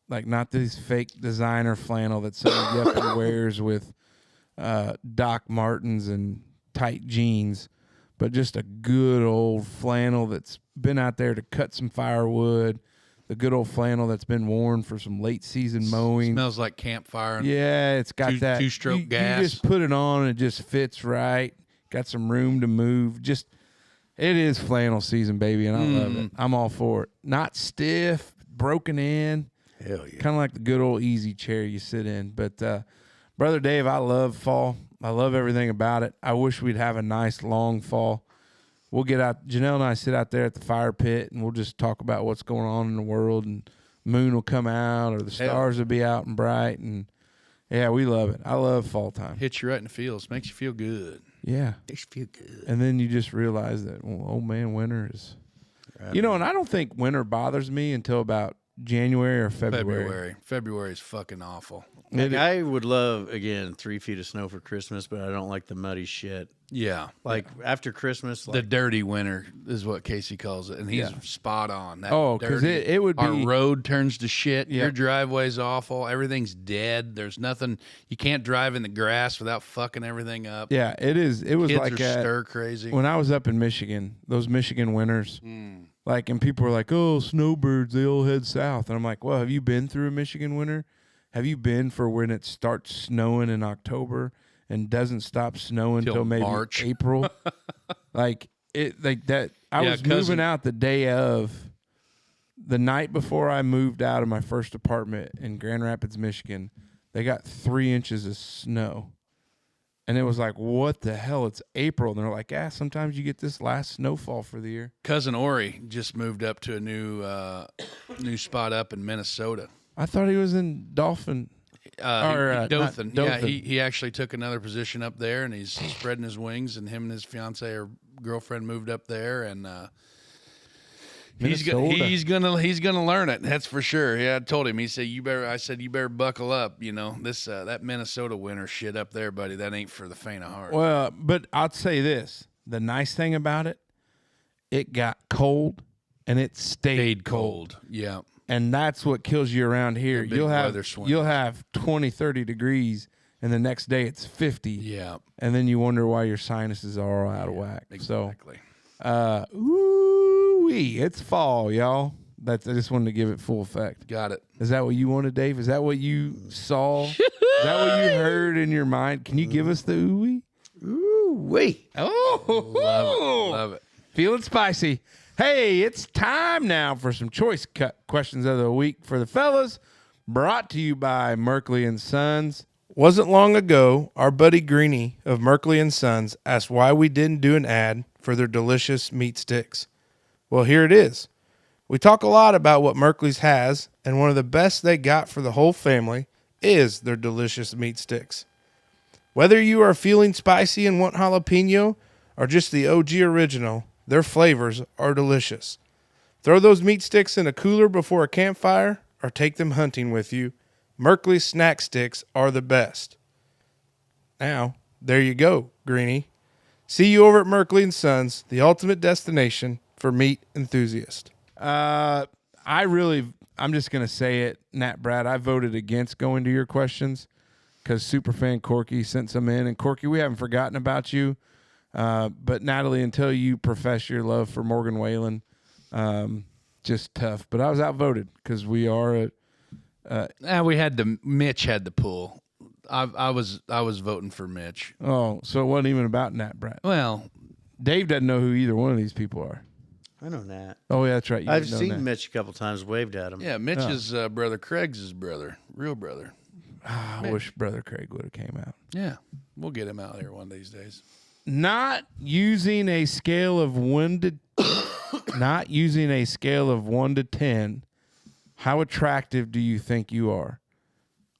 like not this fake designer flannel that some yuppie wears with Doc Martens and tight jeans, but just a good old flannel that's been out there to cut some firewood, the good old flannel that's been worn for some late season mowing. Smells like campfire. Yeah, it's got that two-stroke gas. You just put it on and it just fits right. Got some room to move. It is flannel season, baby, and I love it. I'm all for it. Not stiff, broken in. Hell yeah. Kind of like the good old easy chair you sit in. But, Brother Dave, I love fall. I love everything about it. I wish we'd have a nice, long fall. We'll get out. Janelle and I sit out there at the fire pit, and we'll just talk about what's going on in the world, and moon will come out, or the stars will be out and bright. And, yeah, we love it. I love fall time. Hits you right in the feels. Makes you feel good. Yeah. Makes you feel good. And then you just realize that, oh man, winter is. And I don't think winter bothers me until about January or February. February is fucking awful. I would love, again, 3 feet of snow for Christmas, but I don't like the muddy shit. Yeah. Like after Christmas, The dirty winter is what Casey calls it, and he's spot on. That because dirty- it would be. Our road turns to shit. Yeah. Your driveway's awful. Everything's dead. There's nothing. You can't drive in the grass without fucking everything up. Yeah, it is. It was Kids like are stir crazy. when I was up in Michigan, those Michigan winters. Like, and people were like, "Oh, snowbirds, they all head south." And I'm like, "Well, have you been through a Michigan winter? Have you been for when it starts snowing in October and doesn't stop snowing Till until maybe March. April?" Like that. I Yeah, was cousin- moving out the day of the night before I moved out of my first apartment in Grand Rapids, Michigan, they got 3 inches of snow. And it was like, what the hell? It's April. And they're like, yeah, sometimes you get this last snowfall for the year. Cousin Ori just moved up to a new spot up in Minnesota. I thought he was in Dolphin. Dothan. Dothan. Yeah, he actually took another position up there, and he's spreading his wings. And him and his fiance or girlfriend moved up there, and he's gonna learn it. That's for sure. Yeah, I told him. He said you better buckle up. You know this that Minnesota winter shit up there, buddy. That ain't for the faint of heart. Well, but I'll say this: the nice thing about it, it got cold, and it stayed cold. Yeah. And that's what kills you around here. Big weather swings. You'll have 20, 30 degrees, and the next day it's 50. Yeah. And then you wonder why your sinuses are all out of whack. Exactly. So, ooh-wee, it's fall, y'all. I just wanted to give it full effect. Got it. Is that what you wanted, Dave? Is that what you saw? Is that what you heard in your mind? Can you give us the ooh-wee? Ooh-wee. Oh, Love it. Feeling spicy. Hey, it's time now for some choice questions of the week for the fellas, brought to you by Merkley and Sons. Wasn't long ago, our buddy Greenie of Merkley and Sons asked why we didn't do an ad for their delicious meat sticks. Well, here it is. We talk a lot about what Merkley's has, and one of the best they got for the whole family is their delicious meat sticks. Whether you are feeling spicy and want jalapeno, or just the OG original, their flavors are delicious. Throw those meat sticks in a cooler before a campfire or take them hunting with you. Merkley's snack sticks are the best. Now, there you go, Greenie. See you over at Merkley and Sons, the ultimate destination for meat enthusiasts. I'm just going to say it, Nat Brad, I voted against going to your questions because Superfan Corky sent some in. And Corky, we haven't forgotten about you. But Natalie, until you profess your love for Morgan Whalen, just tough. But I was outvoted because we are Mitch had the pull. I was voting for Mitch. Oh, so it wasn't even about Nat Brad. Well, Dave doesn't know who either one of these people are. I know Nat. Oh, yeah, that's right. I've seen Mitch a couple times, waved at him. yeah, Mitch's brother Craig's his brother, real brother. I wish Brother Craig would have came out. Yeah, we'll get him out here one of these days. Not using a scale of 1 to 10, how attractive do you think you are?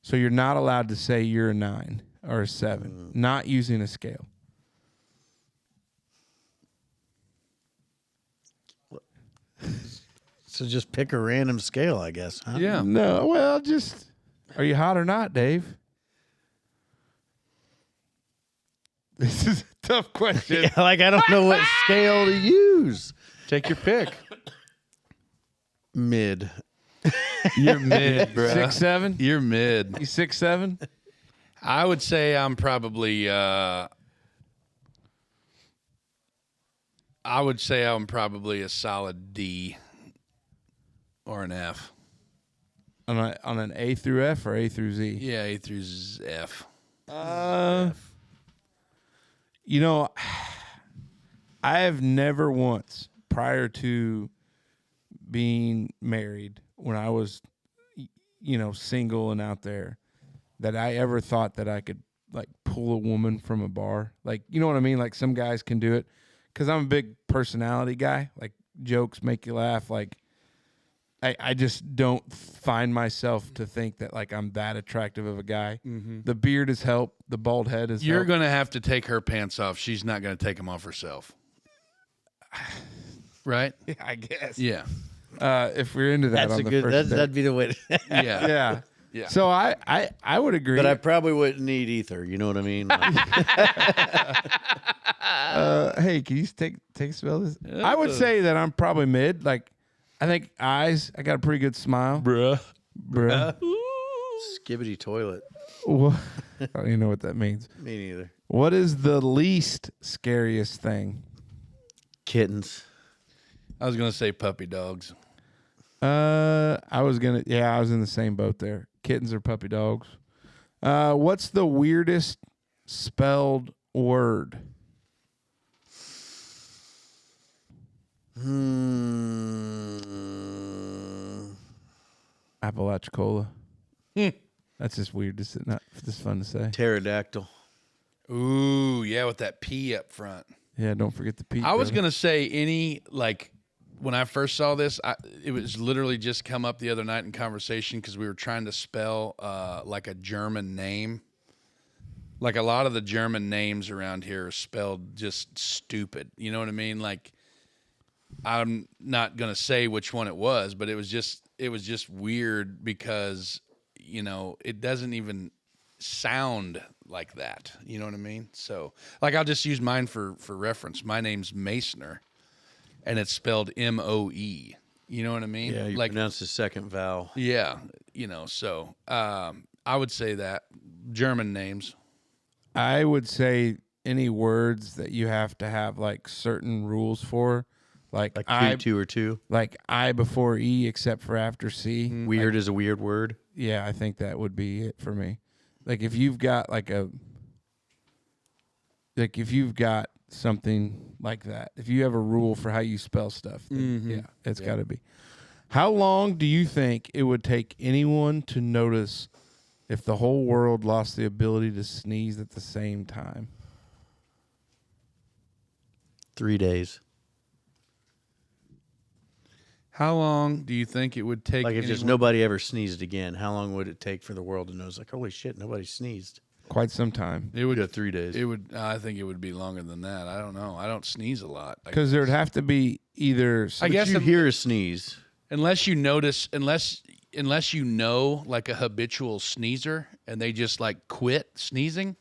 So you're not allowed to say you're a 9 or a 7. Not using a scale. So just pick a random scale, I guess, huh? Yeah. No, well, just are you hot or not, Dave? This is a tough question. Yeah, like I don't know what scale to use. Take your pick. Mid. You're mid, bro. 6'7"? You're mid. You 6'7"? I would say I'm probably a solid D or an F. On an A through F or A through Z? Yeah, A through F. You know, I have never once, prior to being married, when I was, single and out there, that I ever thought that I could, like, pull a woman from a bar. Like, you know what I mean? Like, some guys can do it. Because I'm a big personality guy. Like, jokes make you laugh. Like, I just don't find myself to think that, like, I'm that attractive of a guy. Mm-hmm. The beard has helped. The bald head has You're helped. going to have to take her pants off. She's not going to take them off herself. Right? Yeah, I guess. Yeah. If we're into that, That's on a the good. first date. That'd be the way. Yeah. Yeah. Yeah. So I would agree. But I probably wouldn't need ether. You know what I mean? Like, hey, can you take a smell of this? I would say that I'm probably mid. Like, I think eyes. I got a pretty good smile, bruh. skibbity toilet. What? I don't even know what that means. Me neither. What is the least scariest thing? Kittens. I was going to say puppy dogs. I was in the same boat there. Kittens or puppy dogs. What's the weirdest spelled word? Apalachicola. That's just weird. Not just fun to say. Pterodactyl. Ooh, yeah, with that P up front. Yeah, don't forget the P. I was going to say when I first saw this, it was literally just come up the other night in conversation because we were trying to spell like a German name. Like a lot of the German names around here are spelled just stupid. You know what I mean? Like, I'm not going to say which one it was, but it was just weird because, it doesn't even sound like that. You know what I mean? So, like, I'll just use mine for reference. My name's Masoner, and it's spelled M-O-E. You know what I mean? Yeah, you pronounce the second vowel. Yeah, so I would say that. German names. I would say any words that you have to have like certain rules for, like I, two or two. like I before E except for after C. Weird is a weird word. Yeah, I think that would be it for me. Like if you've got if you've got something like that, if you have a rule for how you spell stuff, then yeah, it's got to be. How long do you think it would take anyone to notice if the whole world lost the ability to sneeze at the same time? 3 days. How long do you think it would take? Like if just nobody ever sneezed again, how long would it take for the world to know? It's like, holy shit, nobody sneezed. Quite some time. It would go 3 days. It would. I think it would be longer than that. I don't know. I don't sneeze a lot. Because there'd have to be either. I guess you hear a sneeze. Unless you notice, unless you know like a habitual sneezer and they just like quit sneezing,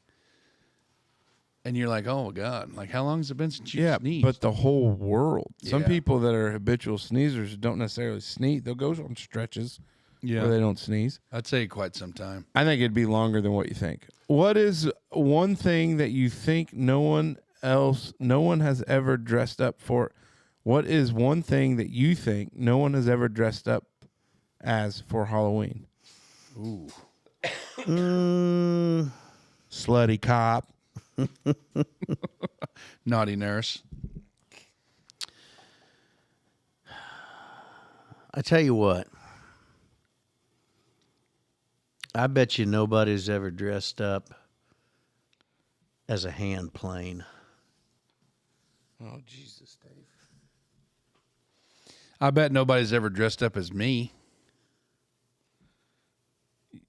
and you're like, oh God, like how long has it been since you sneezed? But the whole world. Some Yeah. people that are habitual sneezers don't necessarily sneeze. They'll go on stretches where they don't sneeze. I'd say quite some time. I think it'd be longer than what you think. What is one thing that you think no one has ever dressed up for? What is one thing that you think no one has ever dressed up as for Halloween? Ooh. Slutty cop. Naughty nurse. I tell you what. I bet you nobody's ever dressed up as a hand plane. Oh, Jesus, Dave. I bet nobody's ever dressed up as me.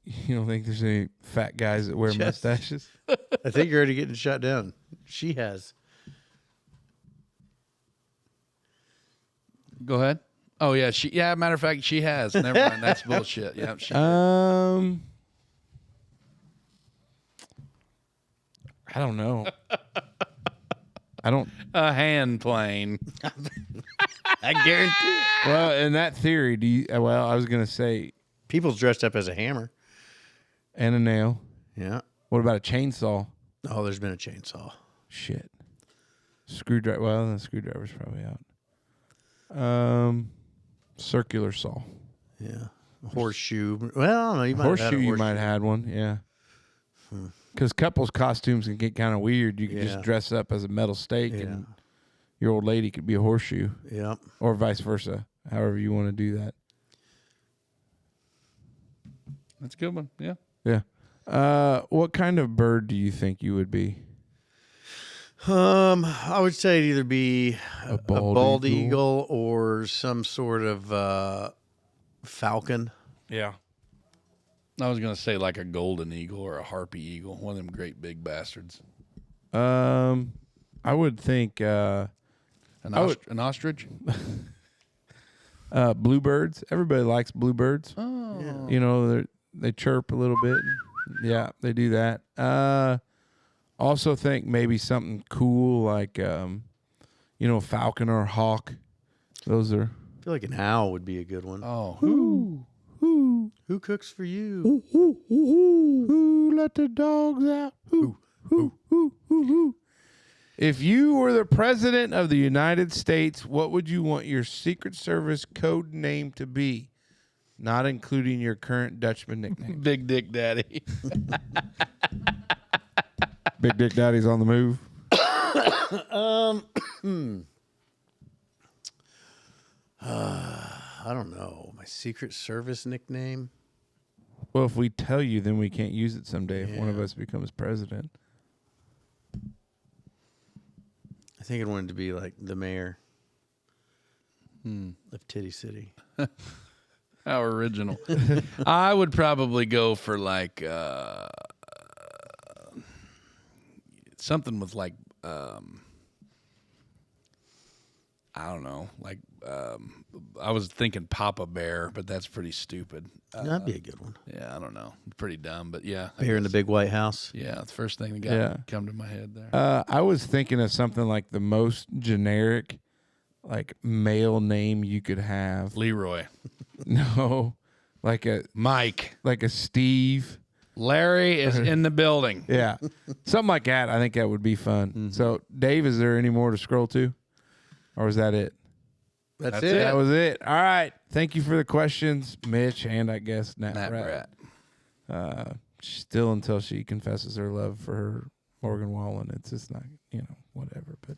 You don't think there's any fat guys that wear mustaches? I think you're already getting shot down. She has. Go ahead. Oh yeah, matter of fact, she has. Never mind, that's bullshit. Yep. I don't know. I don't. A hand plane. I guarantee it. Well, in that theory, I was going to say. People's dressed up as a hammer. And a nail. Yeah. What about a chainsaw? Oh, there's been a chainsaw. Shit. Screwdriver. Well, the screwdriver's probably out. Circular saw. Yeah. Horseshoe. Well, I don't know. You might have had a Horseshoe, you horseshoe. might have had one, yeah. Because couples' costumes can get kind of weird. You can just dress up as a metal stake, and your old lady could be a horseshoe. Yeah. Or vice versa, however you want to do that. That's a good one. Yeah. Yeah. What kind of bird do you think you would be? I would say it'd either be A a bald eagle or some sort of falcon. Yeah. I was gonna say like a golden eagle or a harpy eagle, one of them great big bastards. I would think An ostrich. bluebirds. Everybody likes bluebirds. Oh. Yeah. You know, they chirp a little bit. Yeah, they do that. Also think maybe something cool like, falcon or hawk. Those are. I feel like an owl would be a good one. Oh. Who cooks for you? Who let the dogs out? Who. If you were the president of the United States, what would you want your Secret Service code name to be? Not including your current Dutchman nickname. Big Dick Daddy. Big Dick Daddy's on the move. I don't know, My Secret Service nickname? Well, if we tell you, then we can't use it someday if one of Yeah. us becomes president. I think I wanted to be like the mayor of Titty City. How original. I would probably go for like something with like I don't know, like I was thinking Papa Bear, but that's pretty stupid. That'd be a good one. Yeah, I don't know, pretty dumb, but yeah, Bear in the Big White House. yeah, it's the first thing that Yeah. come to my head there. I was thinking of something like the most generic, like male name you could have. Leroy, No, like a Mike, Steve. Larry is in the building. Yeah, something like that. I think that would be fun. So, Dave, is there any more to scroll to, or is that it? That's it. That was it. All right. Thank you for the questions, Mitch, and I guess Nat Matt Rat. Brat. Still until she confesses her love for her Morgan Wallen. It's just not, whatever. But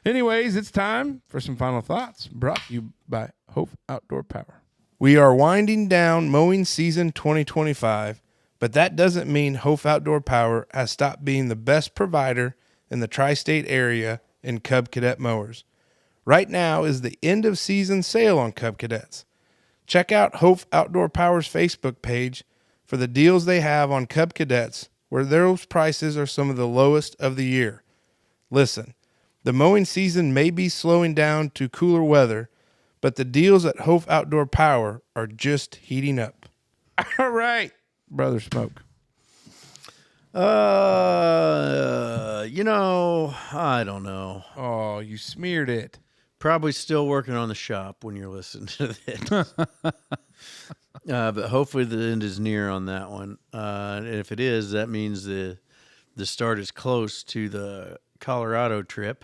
anyways, it's time for some final thoughts brought to you by Hopf Outdoor Power. We are winding down mowing season 2025, but that doesn't mean Hopf Outdoor Power has stopped being the best provider in the tri-state area in Cub Cadet mowers. Right now is the end of season sale on Cub Cadets. Check out Hopf Outdoor Power's Facebook page for the deals they have on Cub Cadets, where those prices are some of the lowest of the year. Listen, the mowing season may be slowing down to cooler weather, but the deals at Hopf Outdoor Power are just heating up. All right, Brother Smoke. I don't know. Oh, you smeared it. Probably still working on the shop when you're listening to this. But hopefully the end is near on that one. And if it is, that means the start is close to the Colorado trip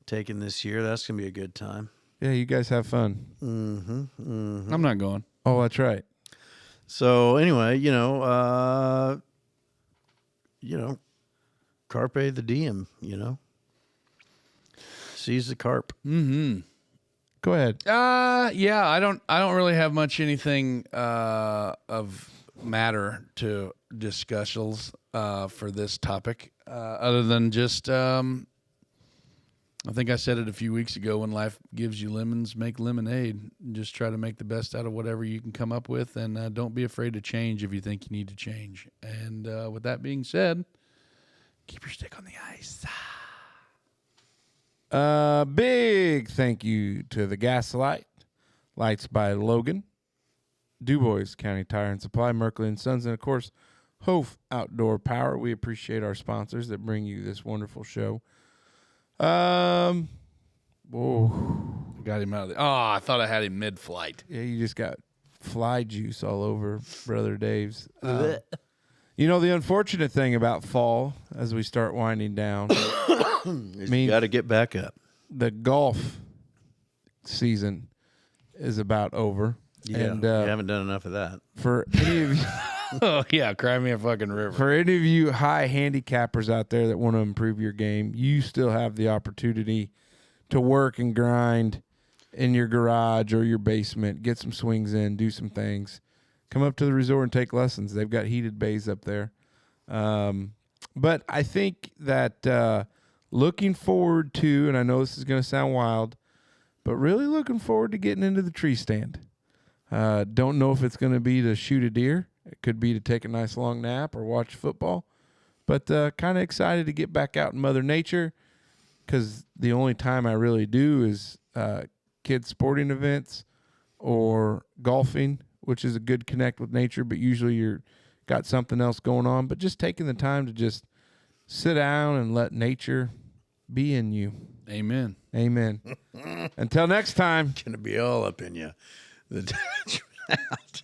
taken this year. That's going to be a good time. Yeah, you guys have fun. I'm not going. Oh, that's right. So anyway, carpe the diem, seize the carp. Go ahead. Yeah, I don't really have much anything of matter to discuss for this topic, other than just I think I said it a few weeks ago, when life gives you lemons, make lemonade. Just try to make the best out of whatever you can come up with, and don't be afraid to change if you think you need to change. And with that being said, keep your stick on the ice. Big thank you to the Gaslight, Lights by Logan, Dubois County Tire and Supply, Merkley and Sons, and of course, Hopf Outdoor Power. We appreciate our sponsors that bring you this wonderful show. Got him out of the. Oh, I thought I had him mid-flight. Yeah, you just got fly juice all over Brother Dave's. The unfortunate thing about fall, as we start winding down, You got to get back up. the golf season is about over. Yeah, And you haven't done enough of that. for any of you, Oh yeah, cry me a fucking river. for any of you high handicappers out there that want to improve your game, you still have the opportunity to work and grind in your garage or your basement, get some swings in, do some things. Come up to the resort and take lessons. They've got heated bays up there. But I think that looking forward to, and I know this is going to sound wild, but really looking forward to getting into the tree stand. Don't know if it's going to be to shoot a deer. It could be to take a nice long nap or watch football. But kind of excited to get back out in Mother Nature, because the only time I really do is kids' sporting events or golfing, which is a good connect with nature, but usually you're got something else going on. But just taking the time to just sit down and let nature be in you. Amen. Amen. Until next time. Going to be all up in you. The Dutchman out.